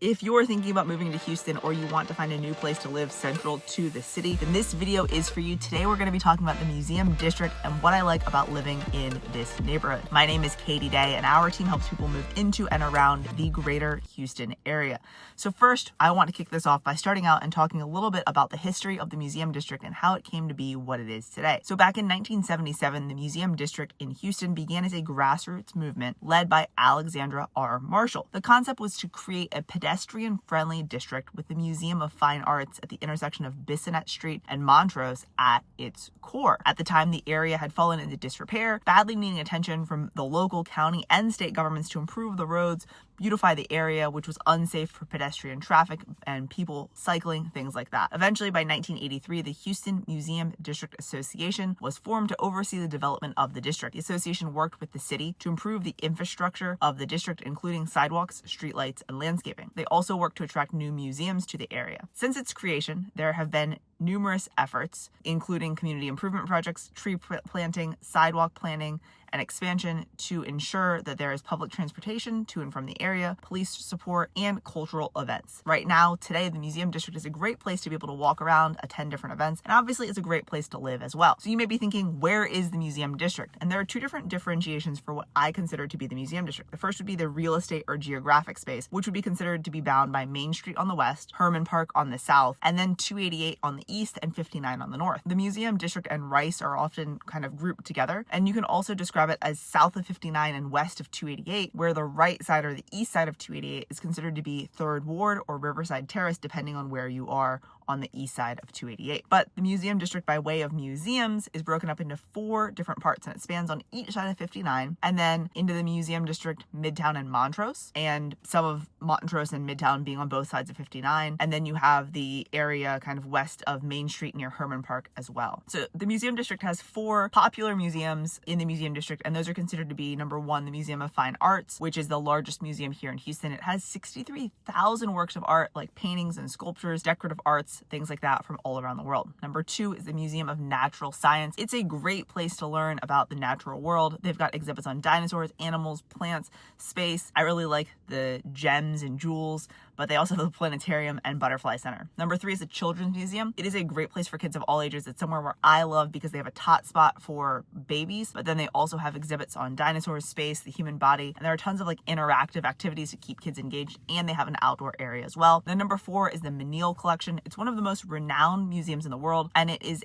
If you're thinking about moving to Houston or you want to find a new place to live central to the city, then this video is for you. Today, we're going to be talking about the Museum District and what I like about living in this neighborhood. My name is Katie Day, and our team helps people move into and around the greater Houston area. So first, I want to kick this off by starting out and talking a little bit about the history of the Museum District and how it came to be what it is today. So back in 1977, the Museum District in Houston began as a grassroots movement led by Alexandra R. Marshall. The concept was to create a pedestrian-friendly district with the Museum of Fine Arts at the intersection of Bissonnette Street and Montrose at its core. At the time, the area had fallen into disrepair, badly needing attention from the local, county, and state governments to improve the roads, beautify the area, which was unsafe for pedestrian traffic and people cycling, things like that. Eventually, by 1983, the Houston Museum District Association was formed to oversee the development of the district. The association worked with the city to improve the infrastructure of the district, including sidewalks, streetlights, and landscaping. They also worked to attract new museums to the area. Since its creation, there have been numerous efforts, including community improvement projects, tree planting, sidewalk planning, and expansion to ensure that there is public transportation to and from the area, police support, and cultural events. Right now, today, the Museum District is a great place to be able to walk around, attend different events, and obviously it's a great place to live as well. So you may be thinking, where is the Museum District? And there are two different differentiations for what I consider to be the Museum District. The first would be the real estate or geographic space, which would be considered to be bound by Main Street on the west, Herman Park on the south, and then 288 on the east and 59 on the north. The Museum District and Rice are often kind of grouped together, and you can also describe it as south of 59 and west of 288, where the right side or the east side of 288 is considered to be 3rd Ward or Riverside Terrace, depending on where you are on the east side of 288. But the Museum District, by way of museums, is broken up into 4 different parts, and it spans on each side of 59, and then into the Museum District, Midtown and Montrose, and some of Montrose and Midtown being on both sides of 59, and then you have the area kind of west of Main Street near Herman Park as well. So the Museum District has 4 popular museums in the Museum District, and those are considered to be, number 1, the Museum of Fine Arts, which is the largest museum here in Houston. It has 63,000 works of art, like paintings and sculptures, decorative arts, things like that from all around the world. Number 2 is the Museum of Natural Science. It's a great place to learn about the natural world. They've got exhibits on dinosaurs, animals, plants, space. I really like the gems and jewels, but they also have the planetarium and butterfly center. Number 3 is the Children's Museum. It is a great place for kids of all ages. It's somewhere where I love because they have a tot spot for babies, but then they also have exhibits on dinosaurs, space, the human body, and there are tons of like interactive activities to keep kids engaged, and they have an outdoor area as well. Then number 4 is the Menil Collection. It's one of the most renowned museums in the world, and it is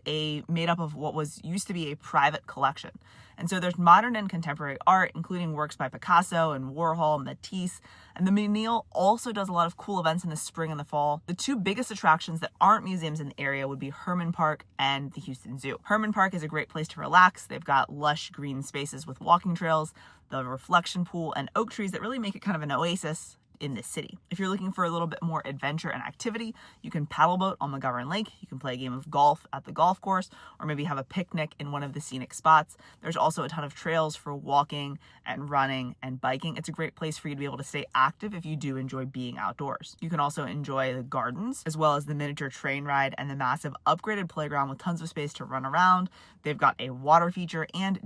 made up of what used to be a private collection. And so there's modern and contemporary art, including works by Picasso and Warhol, Matisse. And the Menil also does a lot of cool events in the spring and the fall. The 2 biggest attractions that aren't museums in the area would be Herman Park and the Houston Zoo. Herman Park is a great place to relax. They've got lush green spaces with walking trails, the reflection pool, and oak trees that really make it kind of an oasis in the city. If you're looking for a little bit more adventure and activity, you can paddle boat on McGovern Lake, you can play a game of golf at the golf course, or maybe have a picnic in one of the scenic spots. There's also a ton of trails for walking and running and biking. It's a great place for you to be able to stay active if you do enjoy being outdoors. You can also enjoy the gardens, as well as the miniature train ride and the massive upgraded playground with tons of space to run around. They've got a water feature and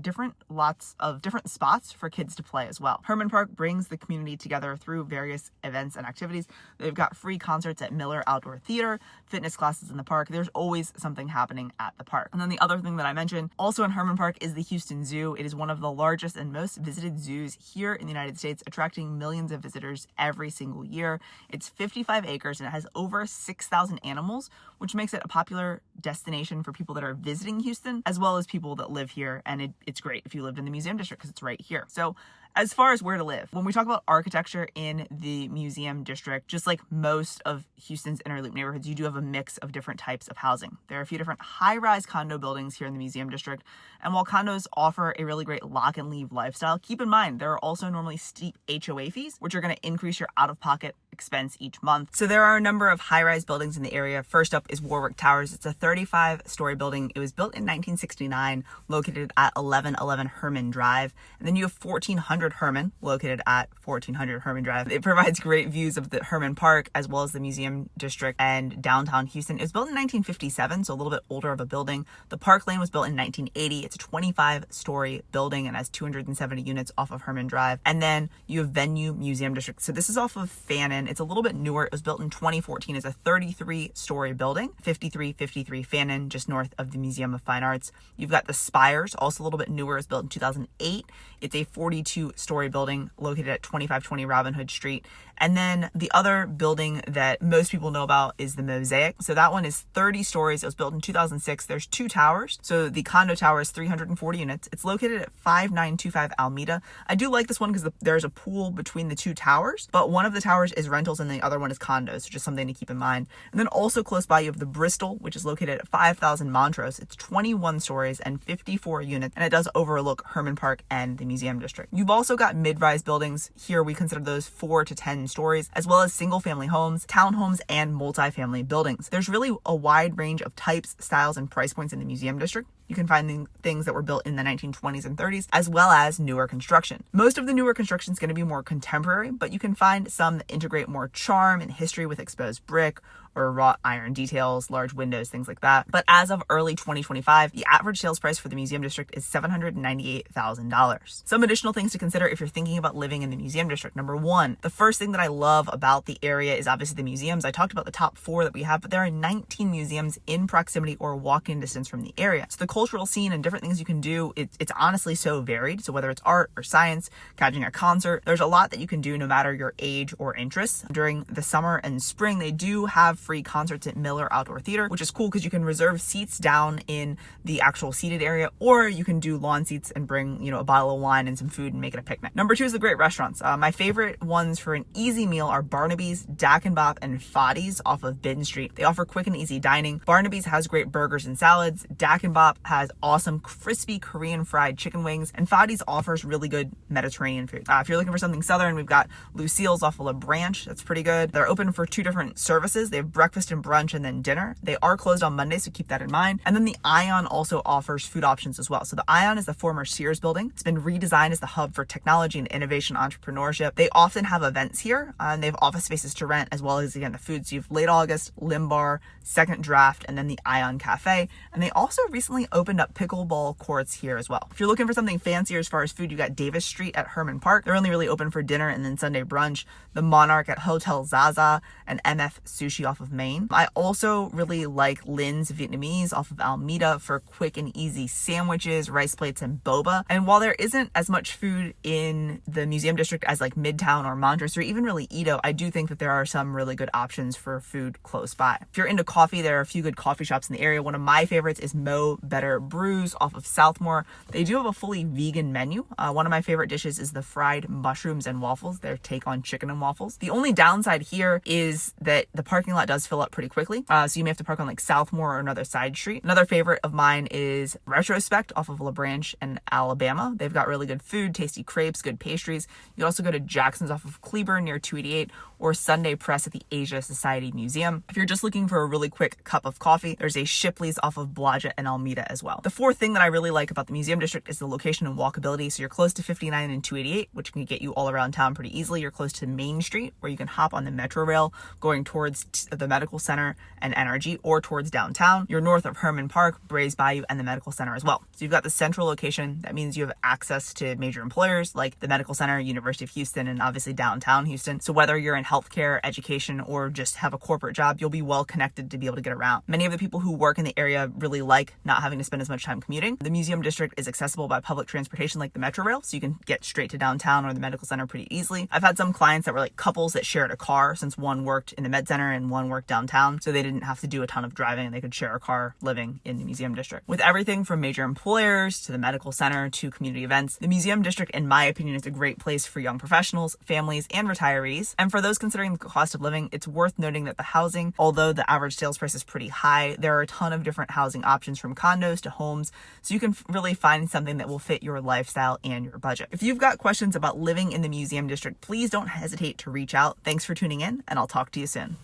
lots of different spots for kids to play as well. Herman Park brings the community together through various events and activities. They've got free concerts at Miller Outdoor Theater, fitness classes in the park. There's always something happening at the park. And then the other thing that I mentioned, also in Herman Park, is the Houston Zoo. It is one of the largest and most visited zoos here in the United States, attracting millions of visitors every single year. It's 55 acres and it has over 6,000 animals, which makes it a popular destination for people that are visiting Houston, as well as people that live here. And it's great if you lived in the Museum District because it's right here. So as far as where to live, when we talk about architecture in the Museum District, just like most of Houston's inner loop neighborhoods, you do have a mix of different types of housing. There are a few different high-rise condo buildings here in the Museum District, and while condos offer a really great lock and leave lifestyle, keep in mind there are also normally steep HOA fees, which are going to increase your out-of-pocket expense each month. So there are a number of high-rise buildings in the area. First up is Warwick Towers. It's a 35-story building. It was built in 1969, located at 1111 Herman Drive, and then you have 1400 Herman, located at 1400 Herman Drive. It provides great views of the Herman Park as well as the Museum District and downtown Houston. It was built in 1957, so a little bit older of a building. The Park Lane was built in 1980. It's a 25-story building and has 270 units off of Herman Drive. And then you have Venue Museum District. So this is off of Fannin Houston. It's a little bit newer. It was built in 2014. It's a 33-story building, 5353 Fannin, just north of the Museum of Fine Arts. You've got the Spires, also a little bit newer. It was built in 2008. It's a 42-story building located at 2520 Robin Hood Street. And then the other building that most people know about is the Mosaic. So that one is 30 stories. It was built in 2006. There's 2 towers. So the condo tower is 340 units. It's located at 5925 Alameda. I do like this one because there's a pool between the 2 towers, but one of the towers is rentals and the other one is condos. So just something to keep in mind. And then also close by, you have the Bristol, which is located at 5000 Montrose. It's 21 stories and 54 units, and it does overlook Herman Park and the Museum District. You've also got mid-rise buildings. Here we consider those 4 to 10 stories, as well as single family homes, townhomes, and multifamily buildings. There's really a wide range of types, styles, and price points in the Museum District. You can find things that were built in the 1920s and 30s, as well as newer construction. Most of the newer construction is going to be more contemporary, but you can find some that integrate more charm and history with exposed brick or wrought iron details, large windows, things like that. But as of early 2025, the average sales price for the Museum District is $798,000. Some additional things to consider if you're thinking about living in the Museum District. Number 1, the first thing that I love about the area is obviously the museums. I talked about the top 4 that we have, but there are 19 museums in proximity or walking distance from the area. So the cultural scene and different things you can do, it's honestly so varied. So whether it's art or science, catching a concert, there's a lot that you can do no matter your age or interests. During the summer and spring, they do have free concerts at Miller Outdoor Theater, which is cool because you can reserve seats down in the actual seated area, or you can do lawn seats and bring, a bottle of wine and some food and make it a picnic. Number 2 is the great restaurants. My favorite ones for an easy meal are Barnaby's, Dak and Bop, and Foddy's off of Bin Street. They offer quick and easy dining. Barnaby's has great burgers and salads. Dak and Bop has awesome crispy Korean fried chicken wings, and Foddy's offers really good Mediterranean food. If you're looking for something southern, we've got Lucille's off of La Branch. That's pretty good. They're open for 2 different services. They have breakfast and brunch and then dinner. They are closed on Monday, so keep that in mind. And then the Ion also offers food options as well. So the Ion is the former Sears building. It's been redesigned as the hub for technology and innovation entrepreneurship. They often have events here, and they have office spaces to rent, as well as, again, the food. So you have Late August, Limbar, Second Draft, and then the Ion Cafe. And they also recently opened up pickleball courts here as well. If you're looking for something fancier as far as food, you got Davis Street at Herman Park. They're only really open for dinner and then Sunday brunch. The Monarch at Hotel Zaza, and MF Sushi off of Main. I also really like Lynn's Vietnamese off of Alameda for quick and easy sandwiches, rice plates, and boba. And while there isn't as much food in the Museum District as like Midtown or Montrose or even really Edo, I do think that there are some really good options for food close by. If you're into coffee, there are a few good coffee shops in the area. One of my favorites is Mo Better Brews off of Southmore. They do have a fully vegan menu. One of my favorite dishes is the fried mushrooms and waffles, their take on chicken and waffles. The only downside here is that the parking lot does fill up pretty quickly. So you may have to park on like Southmore or another side street. Another favorite of mine is Retrospect off of La Branch and Alabama. They've got really good food, tasty crepes, good pastries. You can also go to Jackson's off of Cleburne near 288 or Sunday Press at the Asia Society Museum. If you're just looking for a really quick cup of coffee, there's a Shipley's off of Blodgett and Alameda as well. The fourth thing that I really like about the Museum District is the location and walkability. So you're close to 59 and 288, which can get you all around town pretty easily. You're close to Main Street, where you can hop on the Metro Rail going towards the Medical Center and NRG, or towards downtown. You're north of Herman Park, Brays Bayou, and the Medical Center as well. So you've got the central location. That means you have access to major employers like the Medical Center, University of Houston, and obviously downtown Houston. So whether you're in healthcare, education, or just have a corporate job, you'll be well connected to be able to get around. Many of the people who work in the area really like not having to spend as much time commuting. The Museum District is accessible by public transportation like the Metro Rail, so you can get straight to downtown or the Medical Center pretty easily. I've had some clients that were like couples that shared a car, since one worked in the Med Center and one worked downtown, so they didn't have to do a ton of driving and they could share a car living in the Museum District. With everything from major employers to the Medical Center to community events, the Museum District, in my opinion, is a great place for young professionals, families, and retirees. And for those considering the cost of living, it's worth noting that the housing, although the average sales price is pretty high, there are a ton of different housing options from condos to homes, so you can really find something that will fit your lifestyle and your budget. If you've got questions about living in the Museum District, please don't hesitate to reach out. Thanks for tuning in, and I'll talk to you soon.